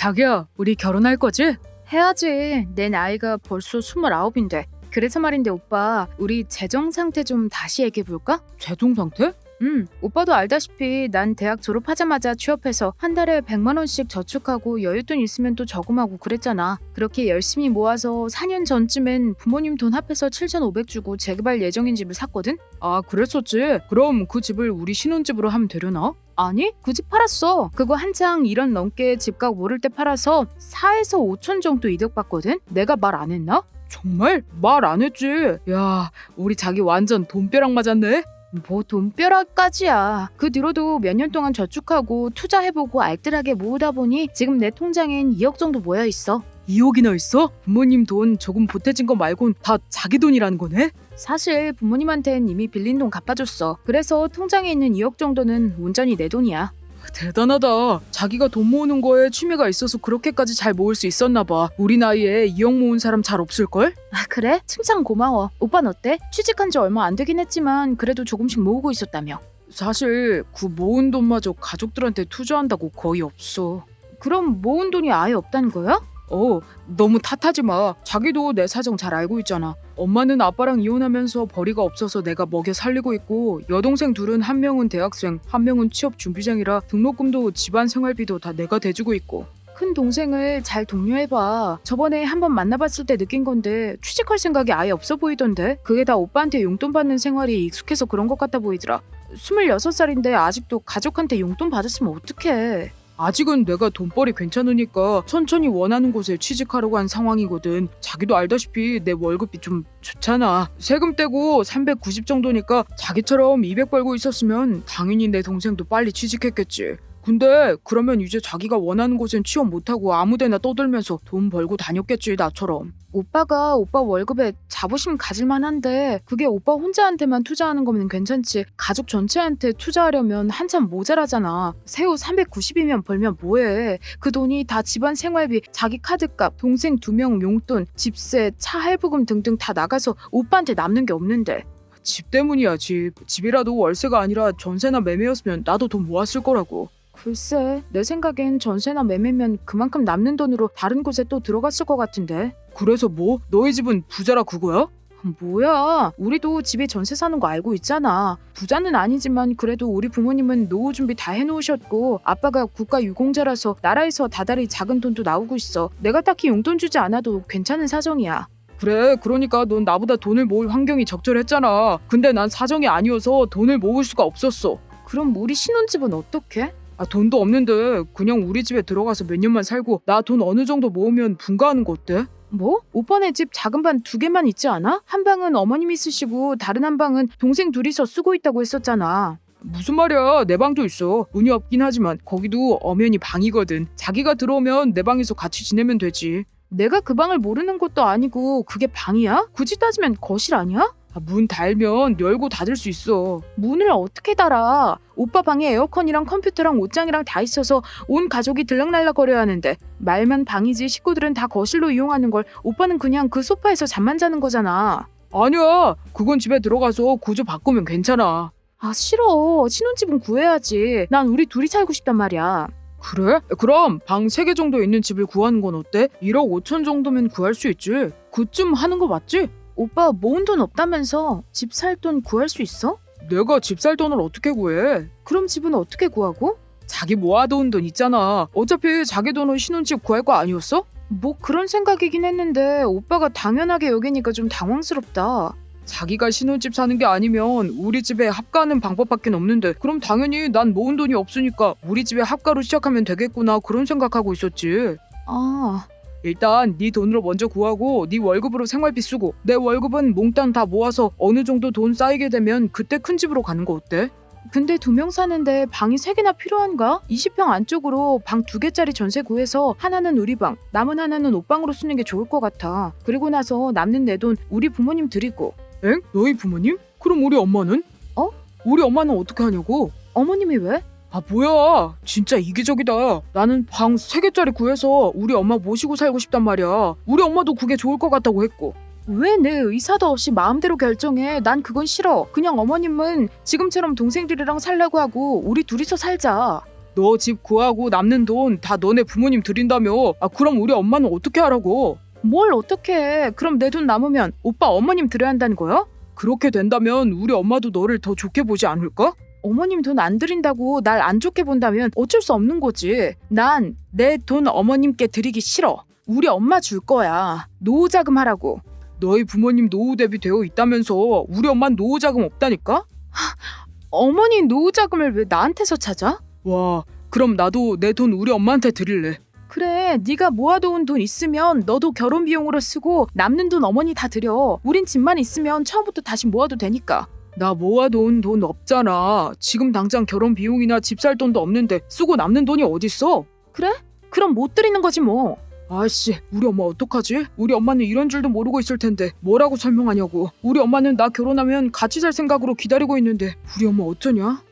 자기야, 우리 결혼할 거지? 해야지. 내 나이가 벌써 29인데. 그래서 말인데 오빠, 우리 재정 상태 좀 다시 얘기해볼까? 재정 상태? 오빠도 알다시피 난 대학 졸업하자마자 취업해서 한 달에 100만 원씩 저축하고 여윳돈 있으면 또 저금하고 그랬잖아. 그렇게 열심히 모아서 4년 전쯤엔 부모님 돈 합해서 7,500 주고 재개발 예정인 집을 샀거든? 아, 그랬었지. 그럼 그 집을 우리 신혼집으로 하면 되려나? 아니, 그 집 팔았어. 그거 한창 1억 넘게 집값 오를 때 팔아서 4에서 5천 정도 이득 봤거든? 내가 말 안 했나? 정말? 말 안 했지. 야, 우리 자기 완전 돈벼락 맞았네. 뭐 돈벼락까지야. 그 뒤로도 몇 년 동안 저축하고 투자해보고 알뜰하게 모으다 보니 지금 내 통장엔 2억 정도 모여있어. 2억이나 있어? 부모님 돈 조금 보태진 거 말곤 다 자기 돈이라는 거네? 사실 부모님한텐 이미 빌린 돈 갚아줬어. 그래서 통장에 있는 2억 정도는 온전히 내 돈이야. 대단하다. 자기가 돈 모으는 거에 취미가 있어서 그렇게까지 잘 모을 수 있었나 봐. 우리 나이에 2억 모은 사람 잘 없을걸? 아, 그래? 칭찬 고마워. 오빠는 어때? 취직한 지 얼마 안 되긴 했지만 그래도 조금씩 모으고 있었다며. 사실 그 모은 돈마저 가족들한테 투자한다고 거의 없어. 그럼 모은 돈이 아예 없다는 거야? 너무 탓하지 마. 자기도 내 사정 잘 알고 있잖아. 엄마는 아빠랑 이혼하면서 벌이가 없어서 내가 먹여 살리고 있고, 여동생 둘은 한 명은 대학생, 한 명은 취업 준비생이라 등록금도 집안 생활비도 다 내가 대주고 있고. 큰 동생을 잘 독려해봐. 저번에 한번 만나봤을 때 느낀 건데 취직할 생각이 아예 없어 보이던데. 그게 다 오빠한테 용돈 받는 생활이 익숙해서 그런 것 같아 보이더라. 26살인데 아직도 가족한테 용돈 받았으면 어떡해. 아직은 내가 돈벌이 괜찮으니까 천천히 원하는 곳에 취직하려고 한 상황이거든. 자기도 알다시피 내 월급이 좀 좋잖아. 세금 떼고 390 정도니까 자기처럼 200 벌고 있었으면 당연히 내 동생도 빨리 취직했겠지. 근데 그러면 이제 자기가 원하는 곳엔 취업 못하고 아무데나 떠들면서 돈 벌고 다녔겠지, 나처럼. 오빠가 오빠 월급에 자부심 가질만 한데 그게 오빠 혼자한테만 투자하는 거면 괜찮지. 가족 전체한테 투자하려면 한참 모자라잖아. 새우 390이면 벌면 뭐해. 그 돈이 다 집안 생활비, 자기 카드값, 동생 2명 용돈, 집세, 차 할부금 등등 다 나가서 오빠한테 남는 게 없는데. 집 때문이야, 집. 집이라도 월세가 아니라 전세나 매매였으면 나도 돈 모았을 거라고. 글쎄, 내 생각엔 전세나 매매면 그만큼 남는 돈으로 다른 곳에 또 들어갔을 것 같은데. 그래서 뭐? 너희 집은 부자라 그거야? 뭐야, 우리도 집에 전세 사는 거 알고 있잖아. 부자는 아니지만 그래도 우리 부모님은 노후 준비 다 해놓으셨고 아빠가 국가 유공자라서 나라에서 다달이 작은 돈도 나오고 있어. 내가 딱히 용돈 주지 않아도 괜찮은 사정이야. 그래, 그러니까 넌 나보다 돈을 모을 환경이 적절했잖아. 근데 난 사정이 아니어서 돈을 모을 수가 없었어. 그럼 우리 신혼집은 어떡해? 돈도 없는데 그냥 우리 집에 들어가서 몇 년만 살고 나 돈 어느 정도 모으면 분가하는 거 어때? 뭐? 오빠네 집 작은 방 2개만 있지 않아? 한 방은 어머님이 쓰시고 다른 한 방은 동생 둘이서 쓰고 있다고 했었잖아. 무슨 말이야, 내 방도 있어. 문이 없긴 하지만 거기도 엄연히 방이거든. 자기가 들어오면 내 방에서 같이 지내면 되지. 내가 그 방을 모르는 것도 아니고 그게 방이야? 굳이 따지면 거실 아니야? 문 달면 열고 닫을 수 있어. 문을 어떻게 달아? 오빠 방에 에어컨이랑 컴퓨터랑 옷장이랑 다 있어서 온 가족이 들락날락거려야 하는데 말만 방이지 식구들은 다 거실로 이용하는 걸 오빠는 그냥 그 소파에서 잠만 자는 거잖아. 아니야, 그건 집에 들어가서 구조 바꾸면 괜찮아. 아, 싫어. 신혼집은 구해야지. 난 우리 둘이 살고 싶단 말이야. 그래? 그럼 방 3개 정도 있는 집을 구하는 건 어때? 1억 5천 정도면 구할 수 있지. 그쯤 하는 거 맞지? 오빠 모은 돈 없다면서 집 살 돈 구할 수 있어? 내가 집 살 돈을 어떻게 구해? 그럼 집은 어떻게 구하고? 자기 모아둔 돈 있잖아. 어차피 자기 돈으로 신혼집 구할 거 아니었어? 뭐 그런 생각이긴 했는데 오빠가 당연하게 여기니까 좀 당황스럽다. 자기가 신혼집 사는 게 아니면 우리 집에 합가하는 방법밖에 없는데 그럼 당연히 난 모은 돈이 없으니까 우리 집에 합가로 시작하면 되겠구나 그런 생각하고 있었지. 아, 일단 네 돈으로 먼저 구하고 네 월급으로 생활비 쓰고 내 월급은 몽땅 다 모아서 어느 정도 돈 쌓이게 되면 그때 큰 집으로 가는 거 어때? 근데 2명 사는데 방이 3개나 필요한가? 20평 안쪽으로 방 2개짜리 전세 구해서 하나는 우리 방, 남은 하나는 옷방으로 쓰는 게 좋을 것 같아. 그리고 나서 남는 내 돈 우리 부모님 드리고. 엥? 너희 부모님? 그럼 우리 엄마는? 우리 엄마는 어떻게 하냐고? 어머님이 왜? 뭐야, 진짜 이기적이다. 나는 방 3개짜리 구해서 우리 엄마 모시고 살고 싶단 말이야. 우리 엄마도 그게 좋을 것 같다고 했고. 왜 내 의사도 없이 마음대로 결정해? 난 그건 싫어. 그냥 어머님은 지금처럼 동생들이랑 살라고 하고 우리 둘이서 살자. 너 집 구하고 남는 돈 다 너네 부모님 드린다며. 그럼 우리 엄마는 어떻게 하라고? 뭘 어떻게 해? 그럼 내 돈 남으면 오빠 어머님 드려야 한다는 거야? 그렇게 된다면 우리 엄마도 너를 더 좋게 보지 않을까? 어머님 돈 안 드린다고 날 안 좋게 본다면 어쩔 수 없는 거지. 난 내 돈 어머님께 드리기 싫어. 우리 엄마 줄 거야. 노후자금 하라고. 너희 부모님 노후 대비 되어 있다면서 우리 엄마는 노후 자금 없다니까? 어머니 노후자금을 왜 나한테서 찾아? 와, 그럼 나도 내 돈 우리 엄마한테 드릴래. 그래, 네가 모아놓은 돈 있으면 너도 결혼 비용으로 쓰고 남는 돈 어머니 다 드려. 우린 집만 있으면 처음부터 다시 모아도 되니까. 나 모아놓은 돈 없잖아. 지금 당장 결혼 비용이나 집 살 돈도 없는데 쓰고 남는 돈이 어딨어? 그래? 그럼 못 드리는 거지 뭐. 아이씨, 우리 엄마 어떡하지? 우리 엄마는 이런 줄도 모르고 있을 텐데 뭐라고 설명하냐고. 우리 엄마는 나 결혼하면 같이 살 생각으로 기다리고 있는데 우리 엄마 어쩌냐?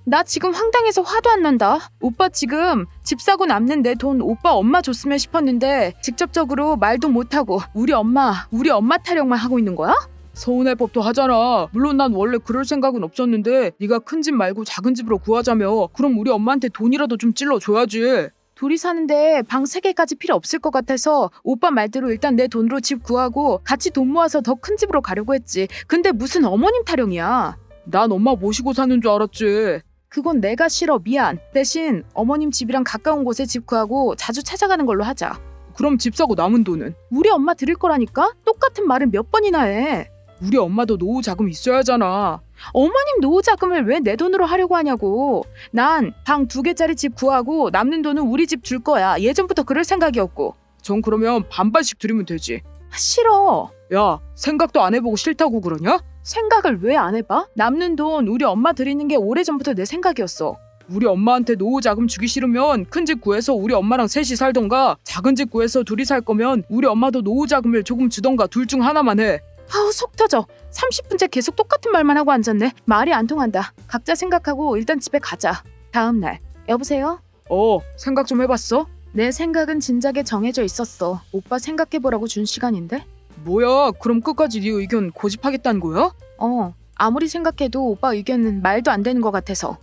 나 지금 황당해서 화도 안 난다. 오빠 지금 집 사고 남는 내 돈 오빠 엄마 줬으면 싶었는데 직접적으로 말도 못하고 우리 엄마 타령만 하고 있는 거야? 서운할 법도 하잖아. 물론 난 원래 그럴 생각은 없었는데 네가 큰 집 말고 작은 집으로 구하자며. 그럼 우리 엄마한테 돈이라도 좀 찔러줘야지. 둘이 사는데 방 3개까지 필요 없을 것 같아서 오빠 말대로 일단 내 돈으로 집 구하고 같이 돈 모아서 더 큰 집으로 가려고 했지. 근데 무슨 어머님 타령이야. 난 엄마 모시고 사는 줄 알았지. 그건 내가 싫어. 미안. 대신 어머님 집이랑 가까운 곳에 집 구하고 자주 찾아가는 걸로 하자. 그럼 집 사고 남은 돈은? 우리 엄마 드릴 거라니까? 똑같은 말을 몇 번이나 해. 우리 엄마도 노후 자금 있어야 하잖아. 어머님 노후 자금을 왜 내 돈으로 하려고 하냐고. 난 방 2개짜리 집 구하고 남는 돈은 우리 집 줄 거야. 예전부터 그럴 생각이었고. 전 그러면 반반씩 드리면 되지. 싫어. 야, 생각도 안 해보고 싫다고 그러냐? 생각을 왜 안 해봐? 남는 돈 우리 엄마 드리는 게 오래전부터 내 생각이었어. 우리 엄마한테 노후 자금 주기 싫으면 큰 집 구해서 우리 엄마랑 셋이 살던가, 작은 집 구해서 둘이 살 거면 우리 엄마도 노후 자금을 조금 주던가 둘 중 하나만 해. 아우 속 터져. 30분째 계속 똑같은 말만 하고 앉았네. 말이 안 통한다. 각자 생각하고 일단 집에 가자. 다음 날. 여보세요? 생각 좀 해봤어? 내 생각은 진작에 정해져 있었어. 오빠 생각해보라고 준 시간인데? 뭐야, 그럼 끝까지 네 의견 고집하겠다는 거야? 아무리 생각해도 오빠 의견은 말도 안 되는 것 같아서.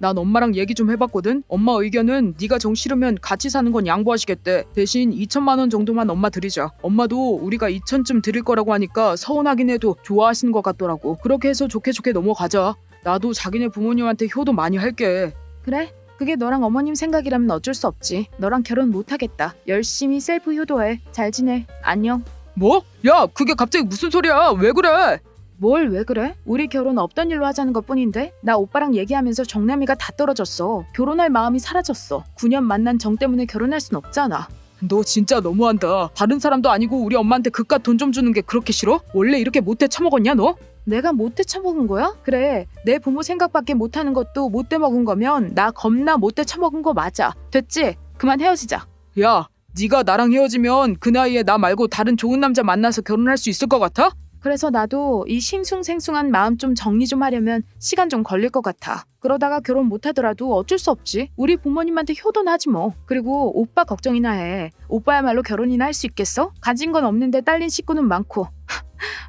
난 엄마랑 얘기 좀 해봤거든. 엄마 의견은 네가 정 싫으면 같이 사는 건 양보하시겠대. 대신 2천만 원 정도만 엄마 드리자. 엄마도 우리가 2천쯤 드릴 거라고 하니까 서운하긴 해도 좋아하시는 것 같더라고. 그렇게 해서 좋게 넘어가자. 나도 자기네 부모님한테 효도 많이 할게. 그래? 그게 너랑 어머님 생각이라면 어쩔 수 없지. 너랑 결혼 못하겠다. 열심히 셀프 효도해. 잘 지내. 안녕. 뭐? 야, 그게 갑자기 무슨 소리야? 왜 그래? 뭘 왜 그래? 우리 결혼 없던 일로 하자는 것뿐인데 나 오빠랑 얘기하면서 정남이가 다 떨어졌어. 결혼할 마음이 사라졌어. 9년 만난 정 때문에 결혼할 순 없잖아. 너 진짜 너무한다. 다른 사람도 아니고 우리 엄마한테 그깟 돈 좀 주는 게 그렇게 싫어? 원래 이렇게 못해 처먹었냐 너? 내가 못돼 처먹은 거야? 그래. 내 부모 생각밖에 못하는 것도 못돼 먹은 거면 나 겁나 못돼 처먹은 거 맞아. 됐지? 그만 헤어지자. 야, 네가 나랑 헤어지면 그 나이에 나 말고 다른 좋은 남자 만나서 결혼할 수 있을 것 같아? 그래서 나도 이 싱숭생숭한 마음 좀 정리 좀 하려면 시간 좀 걸릴 것 같아. 그러다가 결혼 못하더라도 어쩔 수 없지. 우리 부모님한테 효도는 하지 뭐. 그리고 오빠 걱정이나 해. 오빠야말로 결혼이나 할 수 있겠어? 가진 건 없는데 딸린 식구는 많고.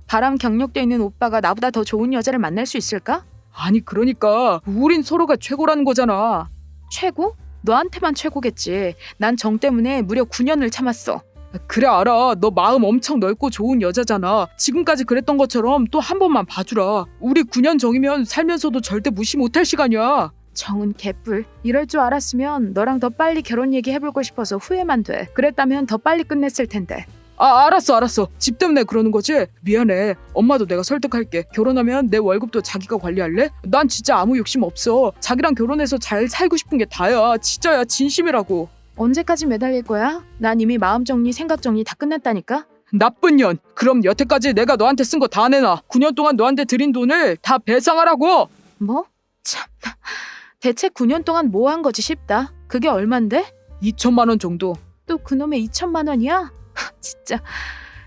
바람 경력돼 있는 오빠가 나보다 더 좋은 여자를 만날 수 있을까? 아니 그러니까 우린 서로가 최고라는 거잖아. 최고? 너한테만 최고겠지. 난 정 때문에 무려 9년을 참았어. 그래 알아. 너 마음 엄청 넓고 좋은 여자잖아. 지금까지 그랬던 것처럼 또 한 번만 봐주라. 우리 9년 정이면 살면서도 절대 무시 못할 시간이야. 정은 개뿔. 이럴 줄 알았으면 너랑 더 빨리 결혼 얘기 해보고 싶어서 후회만 돼. 그랬다면 더 빨리 끝냈을 텐데. 알았어. 집 때문에 그러는 거지? 미안해. 엄마도 내가 설득할게. 결혼하면 내 월급도 자기가 관리할래? 난 진짜 아무 욕심 없어. 자기랑 결혼해서 잘 살고 싶은 게 다야. 진짜야. 진심이라고. 언제까지 매달릴 거야? 난 이미 마음 정리, 생각 정리 다 끝냈다니까? 나쁜 년. 그럼 여태까지 내가 너한테 쓴 거 다 내놔. 9년 동안 너한테 드린 돈을 다 배상하라고. 뭐? 참나. 대체 9년 동안 뭐 한 거지 싶다. 그게 얼만데? 2천만 원 정도. 또 그놈의 2천만 원이야? 진짜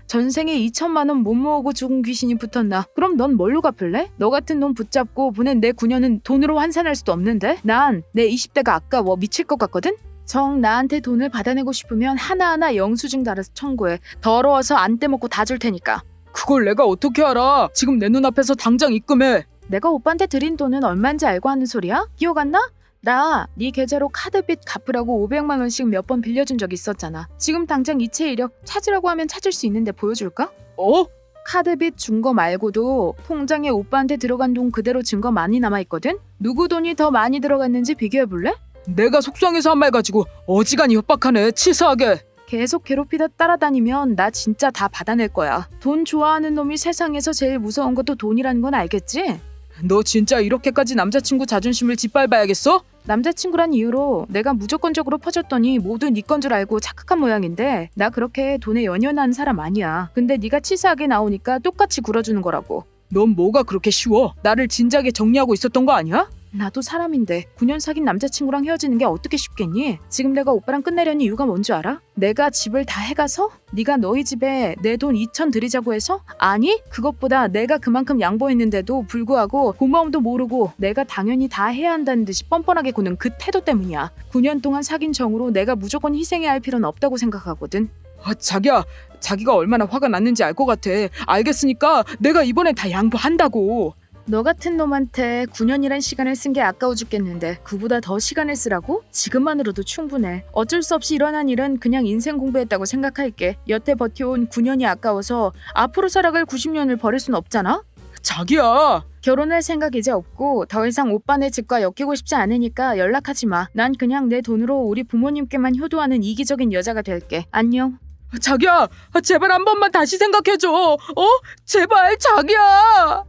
전생에 2천만 원 못 모으고 죽은 귀신이 붙었나? 그럼 넌 뭘로 갚을래? 너 같은 놈 붙잡고 보낸 내 9년은 돈으로 환산할 수도 없는데? 난 내 20대가 아까워 미칠 것 같거든? 정 나한테 돈을 받아내고 싶으면 하나하나 영수증 달아서 청구해. 더러워서 안 떼먹고 다 줄 테니까. 그걸 내가 어떻게 알아? 지금 내 눈앞에서 당장 입금해. 내가 오빠한테 드린 돈은 얼마인지 알고 하는 소리야? 기억 안 나? 나 네 계좌로 카드빚 갚으라고 500만 원씩 몇 번 빌려준 적 있었잖아. 지금 당장 이체 이력 찾으라고 하면 찾을 수 있는데 보여줄까? 어? 카드빚 준 거 말고도 통장에 오빠한테 들어간 돈 그대로 증거 많이 남아있거든? 누구 돈이 더 많이 들어갔는지 비교해볼래? 내가 속상해서 한 말 가지고 어지간히 협박하네. 치사하게. 계속 괴롭히다 따라다니면 나 진짜 다 받아낼 거야. 돈 좋아하는 놈이 세상에서 제일 무서운 것도 돈이라는 건 알겠지? 너 진짜 이렇게까지 남자친구 자존심을 짓밟아야겠어? 남자친구란 이유로 내가 무조건적으로 퍼줬더니 모두 네 건 줄 알고 착각한 모양인데 나 그렇게 돈에 연연하는 사람 아니야. 근데 네가 치사하게 나오니까 똑같이 굴어주는 거라고. 넌 뭐가 그렇게 쉬워? 나를 진작에 정리하고 있었던 거 아니야? 나도 사람인데 9년 사귄 남자친구랑 헤어지는 게 어떻게 쉽겠니? 지금 내가 오빠랑 끝내려는 이유가 뭔 줄 알아? 내가 집을 다 해가서? 네가 너희 집에 내 돈 2천 드리자고 해서? 아니 그것보다 내가 그만큼 양보했는데도 불구하고 고마움도 모르고 내가 당연히 다 해야 한다는 듯이 뻔뻔하게 구는 그 태도 때문이야. 9년 동안 사귄 정으로 내가 무조건 희생해야 할 필요는 없다고 생각하거든. 자기야, 자기가 얼마나 화가 났는지 알 것 같아. 알겠으니까 내가 이번에 다 양보한다고. 너 같은 놈한테 9년이란 시간을 쓴 게 아까워 죽겠는데 그보다 더 시간을 쓰라고? 지금만으로도 충분해. 어쩔 수 없이 일어난 일은 그냥 인생 공부했다고 생각할게. 여태 버텨온 9년이 아까워서 앞으로 살아갈 90년을 버릴 순 없잖아? 자기야. 결혼할 생각 이제 없고 더 이상 오빠네 집과 엮이고 싶지 않으니까 연락하지 마. 난 그냥 내 돈으로 우리 부모님께만 효도하는 이기적인 여자가 될게. 안녕. 자기야, 제발 한 번만 다시 생각해줘. 제발 자기야.